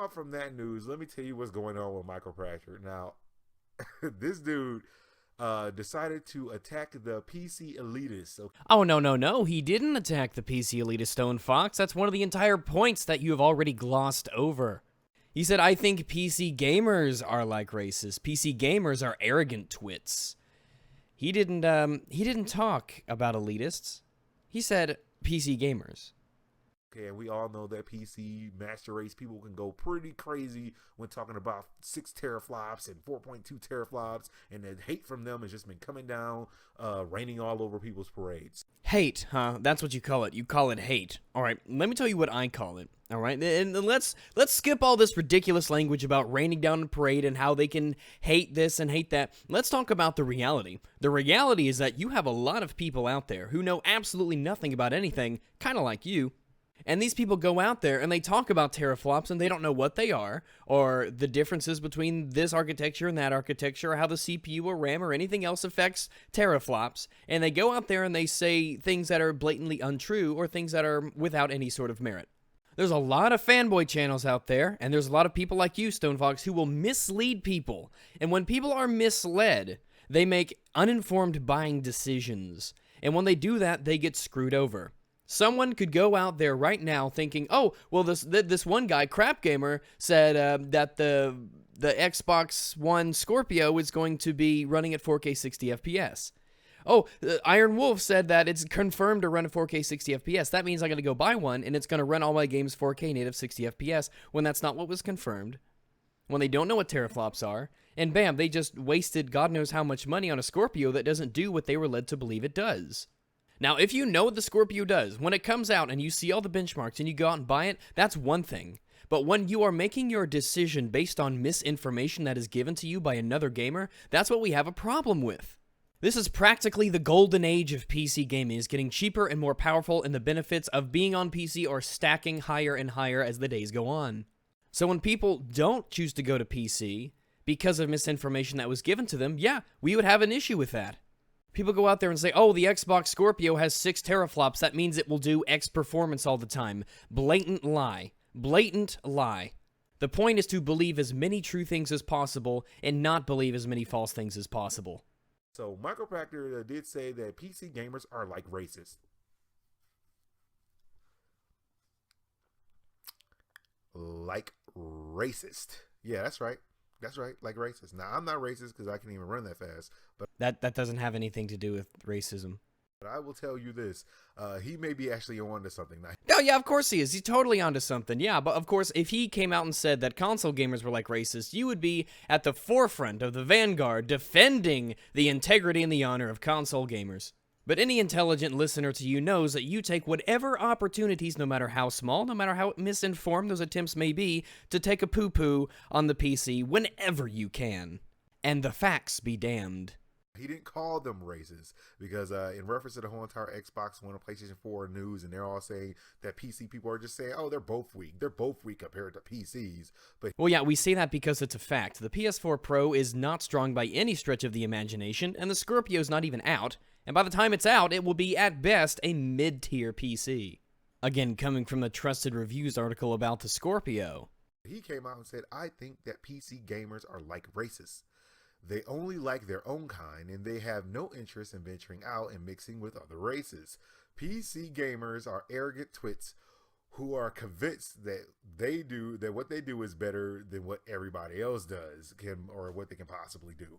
off from that news, let me tell you what's going on with Michael Pachter. Now, this dude decided to attack the PC elitists. Okay? Oh, no, no, no. He didn't attack the PC elitist, Stone Fox. That's one of the entire points that you have already glossed over. He said, I think PC gamers are like racists. PC gamers are arrogant twits. He didn't talk about elitists. He said PC gamers. Okay, and we all know that PC master race people can go pretty crazy when talking about 6 teraflops and 4.2 teraflops, and the hate from them has just been coming down, raining all over people's parades. Hate, huh? That's what you call it. You call it hate. All right, let me tell you what I call it. All right, and let's skip all this ridiculous language about raining down a parade and how they can hate this and hate that. Let's talk about the reality. The reality is that you have a lot of people out there who know absolutely nothing about anything, kind of like you. And these people go out there and they talk about teraflops and they don't know what they are, or the differences between this architecture and that architecture, or how the CPU or RAM or anything else affects teraflops. And they go out there and they say things that are blatantly untrue or things that are without any sort of merit. There's a lot of fanboy channels out there, and there's a lot of people like you, Stone Fox, who will mislead people. And when people are misled, they make uninformed buying decisions. And when they do that, they get screwed over. Someone could go out there right now thinking, oh, well, this one guy, Crap Gamer, said that the Xbox One Scorpio is going to be running at 4K 60 FPS. Oh, Iron Wolf said that it's confirmed to run at 4K 60 FPS. That means I got to go buy one, and it's going to run all my games 4K native 60 FPS, when that's not what was confirmed, when they don't know what teraflops are, and bam, they just wasted God knows how much money on a Scorpio that doesn't do what they were led to believe it does. Now, if you know what the Scorpio does, when it comes out and you see all the benchmarks and you go out and buy it, that's one thing. But when you are making your decision based on misinformation that is given to you by another gamer, that's what we have a problem with. This is practically the golden age of PC gaming, is getting cheaper and more powerful, and the benefits of being on PC are stacking higher and higher as the days go on. So when people don't choose to go to PC because of misinformation that was given to them, yeah, we would have an issue with that. People go out there and say, oh, the Xbox Scorpio has 6 teraflops. That means it will do X performance all the time. Blatant lie. Blatant lie. The point is to believe as many true things as possible and not believe as many false things as possible. So Michael Pachter did say that PC gamers are like racist. Like racist. Yeah, that's right. That's right, like racist. Now, I'm not racist because I can't even run that fast. But that doesn't have anything to do with racism. But I will tell you this. He may be actually on to something now. Oh, yeah, of course he is. He's totally onto something. Yeah, but of course, if he came out and said that console gamers were like racists, you would be at the forefront of the vanguard defending the integrity and the honor of console gamers. But any intelligent listener to you knows that you take whatever opportunities, no matter how small, no matter how misinformed those attempts may be, to take a poo-poo on the PC whenever you can. And the facts be damned. He didn't call them racist because in reference to the whole entire Xbox One and PlayStation 4 news, and they're all saying that PC people are just saying, oh, they're both weak. They're both weak compared to PCs. But well, yeah, we say that because it's a fact. The PS4 Pro is not strong by any stretch of the imagination, and the Scorpio's not even out. And by the time it's out, it will be, at best, a mid-tier PC. Again, coming from the Trusted Reviews article about the Scorpio. He came out and said, I think that PC gamers are like racists. They only like their own kind, and they have no interest in venturing out and mixing with other races. PC gamers are arrogant twits who are convinced that what they do is better than what everybody else does or what they can possibly do.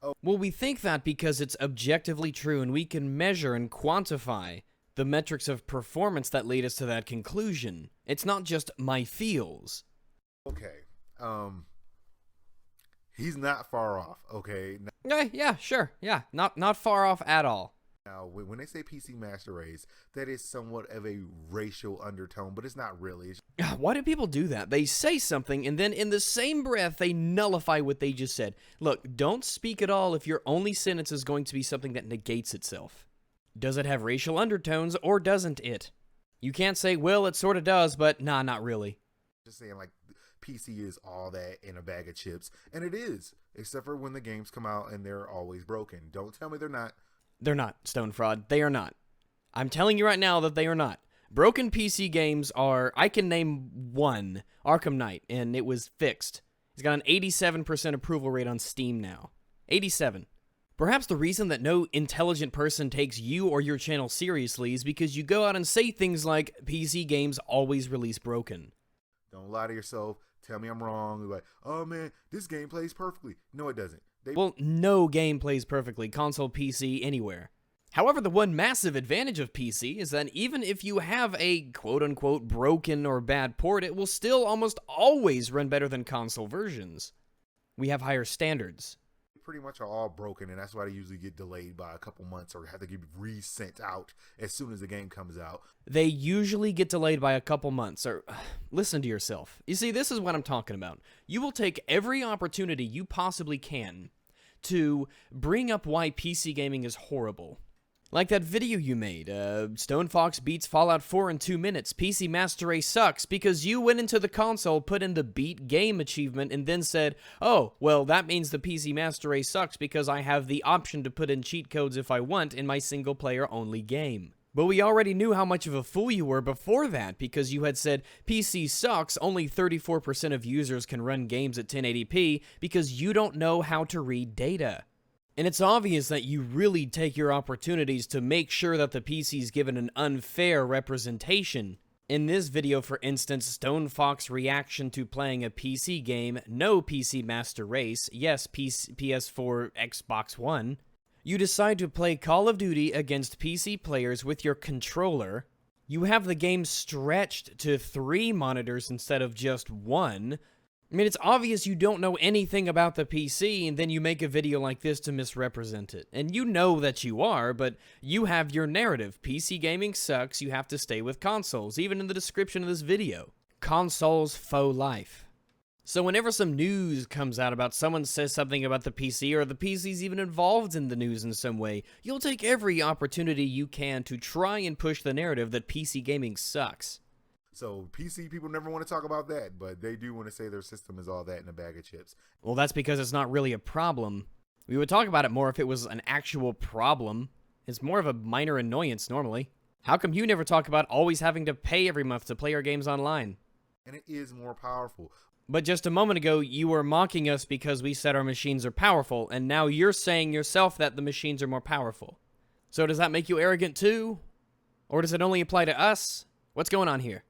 Oh. Well, we think that because it's objectively true, and we can measure and quantify the metrics of performance that lead us to that conclusion. It's not just my feels. Okay. He's not far off, okay? Yeah, sure. Yeah, not far off at all. Now, when they say PC Master Race, that is somewhat of a racial undertone, but it's not really. Why do people do that? They say something, and then in the same breath, they nullify what they just said. Look, don't speak at all if your only sentence is going to be something that negates itself. Does it have racial undertones, or doesn't it? You can't say, well, it sort of does, but nah, not really. Just saying, like, PC is all that in a bag of chips, and it is, except for when the games come out and they're always broken. Don't tell me they're not. They're not, Stone Fraud. They are not. I'm telling you right now that they are not. Broken PC games are, I can name one, Arkham Knight, and it was fixed. It's got an 87% approval rate on Steam now. 87. Perhaps the reason that no intelligent person takes you or your channel seriously is because you go out and say things like, PC games always release broken. Don't lie to yourself. Tell me I'm wrong. You're like, oh man, this game plays perfectly. No, it doesn't. Well, no game plays perfectly, console, PC, anywhere. However, the one massive advantage of PC is that even if you have a quote-unquote broken or bad port, it will still almost always run better than console versions. We have higher standards. Pretty much are all broken, and that's why they usually get delayed by a couple months or have to get resent out as soon as the game comes out. They usually get delayed by a couple months, or listen to yourself. You see, this is what I'm talking about. You will take every opportunity you possibly can to bring up why PC gaming is horrible. Like that video you made, StoneFox beats Fallout 4 in 2 minutes, PC Master Race sucks, because you went into the console, put in the beat game achievement, and then said, oh, well, that means the PC Master Race sucks because I have the option to put in cheat codes if I want in my single-player only game. But we already knew how much of a fool you were before that, because you had said, PC sucks, only 34% of users can run games at 1080p, because you don't know how to read data. And it's obvious that you really take your opportunities to make sure that the PC is given an unfair representation. In this video, for instance, StoneFox reaction to playing a PC game, no PC Master Race, yes, PS4, Xbox One. You decide to play Call of Duty against PC players with your controller. You have the game stretched to 3 monitors instead of just 1. I mean, it's obvious you don't know anything about the PC, and then you make a video like this to misrepresent it. And you know that you are, but you have your narrative. PC gaming sucks, you have to stay with consoles, even in the description of this video. Consoles faux life. So whenever some news comes out about someone says something about the PC, or the PC's even involved in the news in some way, you'll take every opportunity you can to try and push the narrative that PC gaming sucks. So PC people never want to talk about that, but they do want to say their system is all that in a bag of chips. Well, that's because it's not really a problem. We would talk about it more if it was an actual problem. It's more of a minor annoyance normally. How come you never talk about always having to pay every month to play your games online? And it is more powerful. But just a moment ago, you were mocking us because we said our machines are powerful, and now you're saying yourself that the machines are more powerful. So does that make you arrogant too? Or does it only apply to us? What's going on here?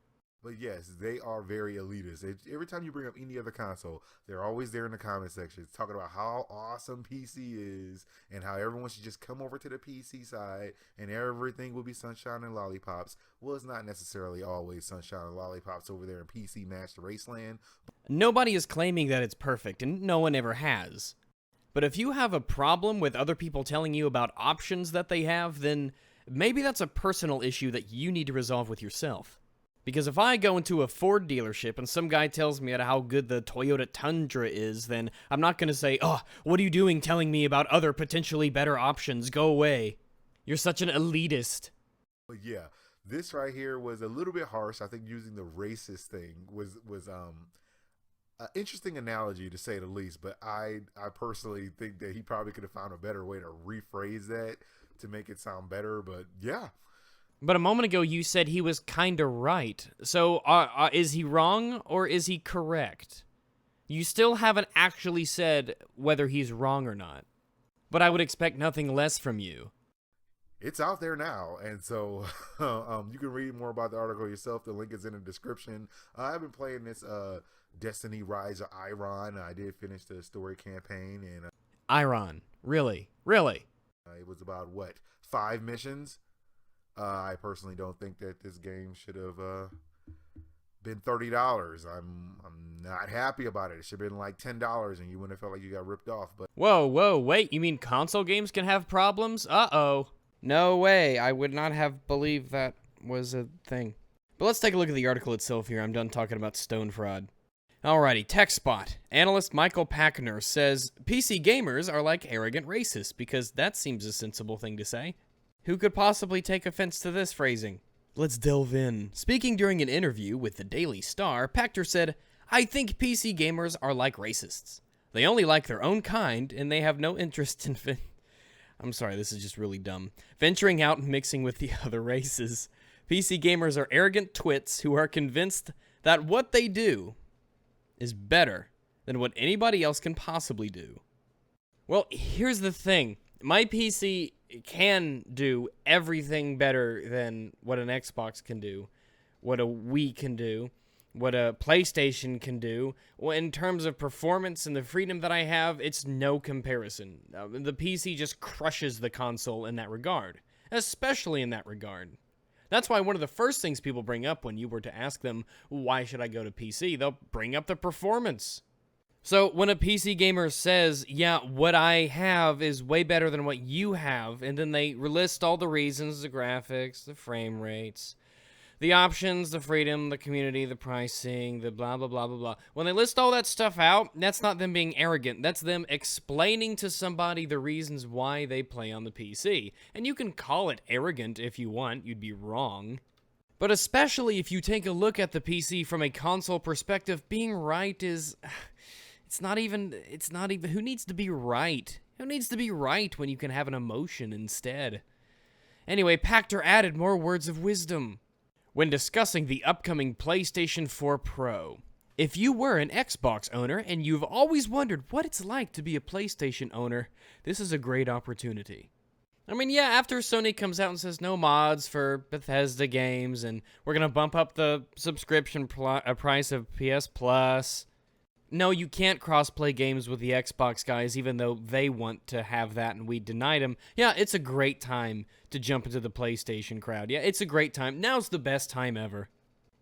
But yes, they are very elitist. Every time you bring up any other console, they're always there in the comment section talking about how awesome PC is and how everyone should just come over to the PC side and everything will be sunshine and lollipops. Well, it's not necessarily always sunshine and lollipops over there in PC Master Race Land. Nobody is claiming that it's perfect, and no one ever has. But if you have a problem with other people telling you about options that they have, then maybe that's a personal issue that you need to resolve with yourself. Because if I go into a Ford dealership and some guy tells me how good the Toyota Tundra is, then I'm not going to say, oh, what are you doing telling me about other potentially better options? Go away. You're such an elitist. But yeah, this right here was a little bit harsh. I think using the racist thing was an interesting analogy to say the least. But I personally think that he probably could have found a better way to rephrase that to make it sound better. But yeah. But a moment ago, you said he was kinda right. So, is he wrong, or is he correct? You still haven't actually said whether he's wrong or not. But I would expect nothing less from you. It's out there now, and so you can read more about the article yourself. The link is in the description. I've been playing this Destiny Rise of Iron. I did finish the story campaign. And Iron. Really? Really? It was about, 5 missions? I personally don't think that this game should have been $30. I'm not happy about it. It should have been like $10, and you wouldn't have felt like you got ripped off. But whoa, wait! You mean console games can have problems? Uh-oh. No way! I would not have believed that was a thing. But let's take a look at the article itself here. I'm done talking about stone fraud. Alrighty, TechSpot. Analyst Michael Pachter says PC gamers are like arrogant racists, because that seems a sensible thing to say. Who could possibly take offense to this phrasing? Let's delve in. Speaking during an interview with the Daily Star, Pachter said, I think PC gamers are like racists. They only like their own kind, and they have no interest in I'm sorry, this is just really dumb. Venturing out and mixing with the other races. PC gamers are arrogant twits who are convinced that what they do is better than what anybody else can possibly do. Well, here's the thing. My PC can do everything better than what an Xbox can do, what a Wii can do, what a PlayStation can do. Well, in terms of performance and the freedom that I have, it's no comparison. The PC just crushes the console in that regard, especially in that regard. That's why one of the first things people bring up when you were to ask them, why should I go to PC? They'll bring up the performance. So when a PC gamer says, yeah, what I have is way better than what you have, and then they list all the reasons, the graphics, the frame rates, the options, the freedom, the community, the pricing, the blah, blah, blah, blah, blah. When they list all that stuff out, that's not them being arrogant. That's them explaining to somebody the reasons why they play on the PC. And you can call it arrogant if you want. You'd be wrong. But especially if you take a look at the PC from a console perspective, being right is... It's not even, who needs to be right? Who needs to be right when you can have an emotion instead? Anyway, Pachter added more words of wisdom when discussing the upcoming PlayStation 4 Pro. If you were an Xbox owner and you've always wondered what it's like to be a PlayStation owner, this is a great opportunity. I mean, yeah, after Sony comes out and says no mods for Bethesda games, and we're going to bump up the subscription price of PS Plus. No, you can't cross-play games with the Xbox guys, even though they want to have that and we denied them. Yeah, it's a great time to jump into the PlayStation crowd. Yeah, it's a great time. Now's the best time ever.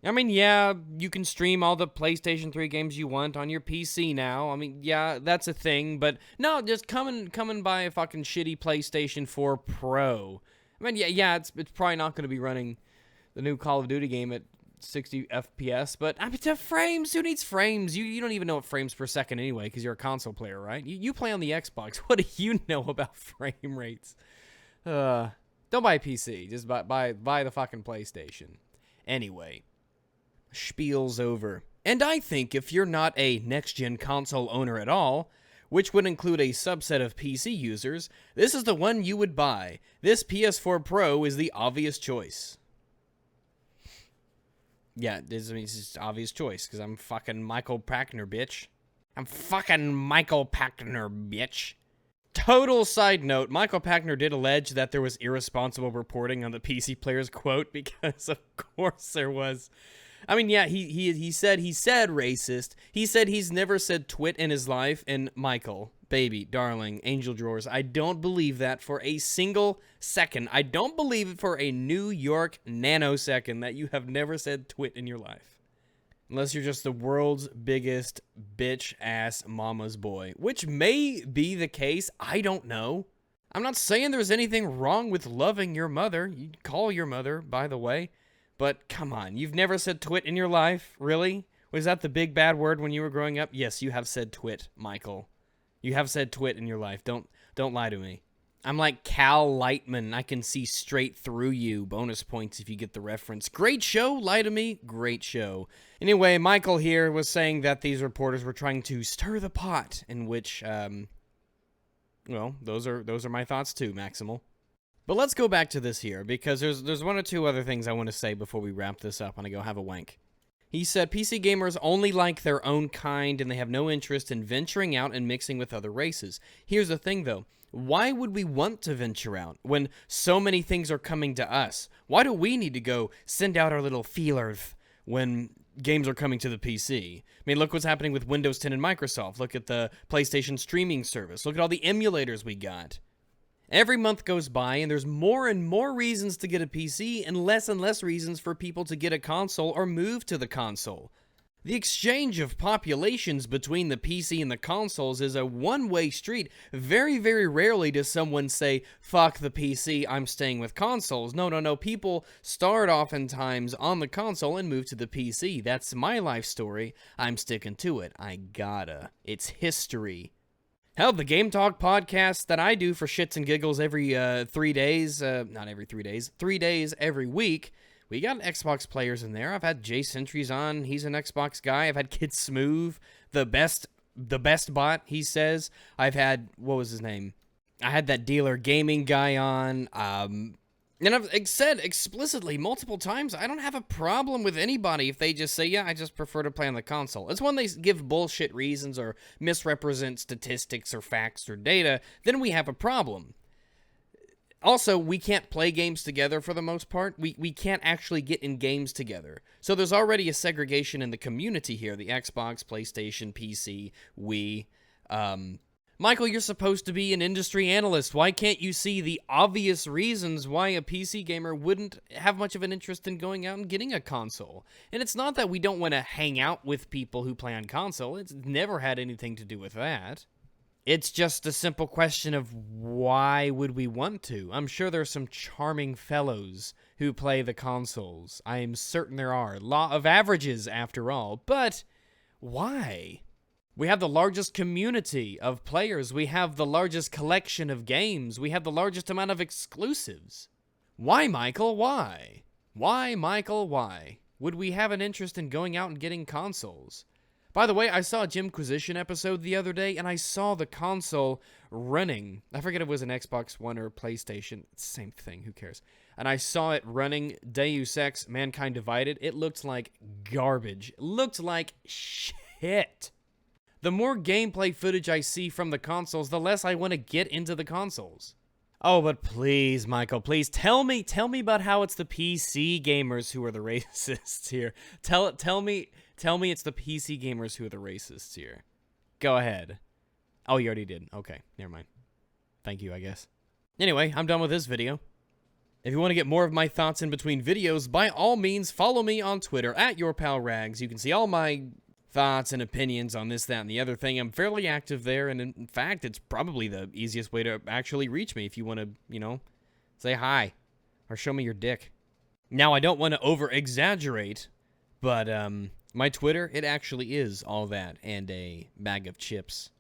I mean, yeah, you can stream all the PlayStation 3 games you want on your PC now. I mean, yeah, that's a thing, but no, just come and buy a fucking shitty PlayStation 4 Pro. I mean, yeah, it's probably not going to be running the new Call of Duty game at 60 FPS, but I mean, to frames, who needs frames? You don't even know what frames per second anyway, because you're a console player, right? You play on the Xbox. What do you know about frame rates? Don't buy a PC. Just buy the fucking PlayStation. Anyway, spiel's over. And I think if you're not a next-gen console owner at all, which would include a subset of PC users, this is the one you would buy. This PS4 Pro is the obvious choice. Yeah, it's just obvious choice, because I'm fucking Michael Pachter, bitch. I'm fucking Michael Pachter, bitch. Total side note, Michael Pachter did allege that there was irresponsible reporting on the PC Player's quote, because of course there was. I mean, yeah, he said racist. He said he's never said twit in his life, and Michael, baby, darling, angel drawers, I don't believe that for a single second. I don't believe it for a New York nanosecond that you have never said twit in your life. Unless you're just the world's biggest bitch-ass mama's boy, which may be the case. I don't know. I'm not saying there's anything wrong with loving your mother. You call your mother, by the way. But come on, you've never said twit in your life? Really? Was that the big bad word when you were growing up? Yes, you have said twit, Michael. You have said twit in your life. Don't lie to me. I'm like Cal Lightman. I can see straight through you. Bonus points if you get the reference. Great show, lie to me. Great show. Anyway, Michael here was saying that these reporters were trying to stir the pot, in which, well, those are my thoughts too, Maximal. But let's go back to this here, because there's one or two other things I want to say before we wrap this up and I go have a wank. He said PC gamers only like their own kind and they have no interest in venturing out and mixing with other races. Here's the thing though, why would we want to venture out when so many things are coming to us? Why do we need to go send out our little feelers when games are coming to the PC? I mean, look what's happening with Windows 10 and Microsoft. Look at the PlayStation streaming service. Look at all the emulators we got. Every month goes by, and there's more and more reasons to get a PC and less reasons for people to get a console or move to the console. The exchange of populations between the PC and the consoles is a one-way street. Very, very rarely does someone say, fuck the PC, I'm staying with consoles. No. People start oftentimes on the console and move to the PC. That's my life story. I'm sticking to it. I gotta. It's history. Hell, the Game Talk podcast that I do for shits and giggles every 3 days, not every 3 days, 3 days every week, we got Xbox players in there. I've had Jay Sentries on, he's an Xbox guy. I've had Kid Smooth, the best bot, he says. I've had, what was his name? I had that Dealer Gaming guy on. And I've said explicitly multiple times, I don't have a problem with anybody if they just say, yeah, I just prefer to play on the console. It's when they give bullshit reasons or misrepresent statistics or facts or data, then we have a problem. Also, we can't play games together for the most part. We can't actually get in games together. So there's already a segregation in the community here. The Xbox, PlayStation, PC, Wii. Michael, you're supposed to be an industry analyst. Why can't you see the obvious reasons why a PC gamer wouldn't have much of an interest in going out and getting a console? And it's not that we don't want to hang out with people who play on console. It's never had anything to do with that. It's just a simple question of why would we want to? I'm sure there's some charming fellows who play the consoles. I am certain there are. Law of averages, after all. But why? We have the largest community of players. We have the largest collection of games. We have the largest amount of exclusives. Why, Michael? Why? Why, Michael? Why? Would we have an interest in going out and getting consoles? By the way, I saw a Jimquisition episode the other day, and I saw the console running. I forget if it was an Xbox One or PlayStation. It's the same thing. Who cares? And I saw it running Deus Ex Mankind Divided. It looked like garbage. It looked like shit. The more gameplay footage I see from the consoles, the less I want to get into the consoles. Oh, but please, Michael, please tell me about how it's the PC gamers who are the racists here. Tell me it's the PC gamers who are the racists here. Go ahead. Oh, you already did. Okay, never mind. Thank you, I guess. Anyway, I'm done with this video. If you want to get more of my thoughts in between videos, by all means, follow me on Twitter @YourPalRags. You can see all my thoughts and opinions on this, that, and the other thing. I'm fairly active there, and in fact, it's probably the easiest way to actually reach me if you want to, say hi or show me your dick. Now, I don't want to over-exaggerate, but my Twitter, it actually is all that and a bag of chips.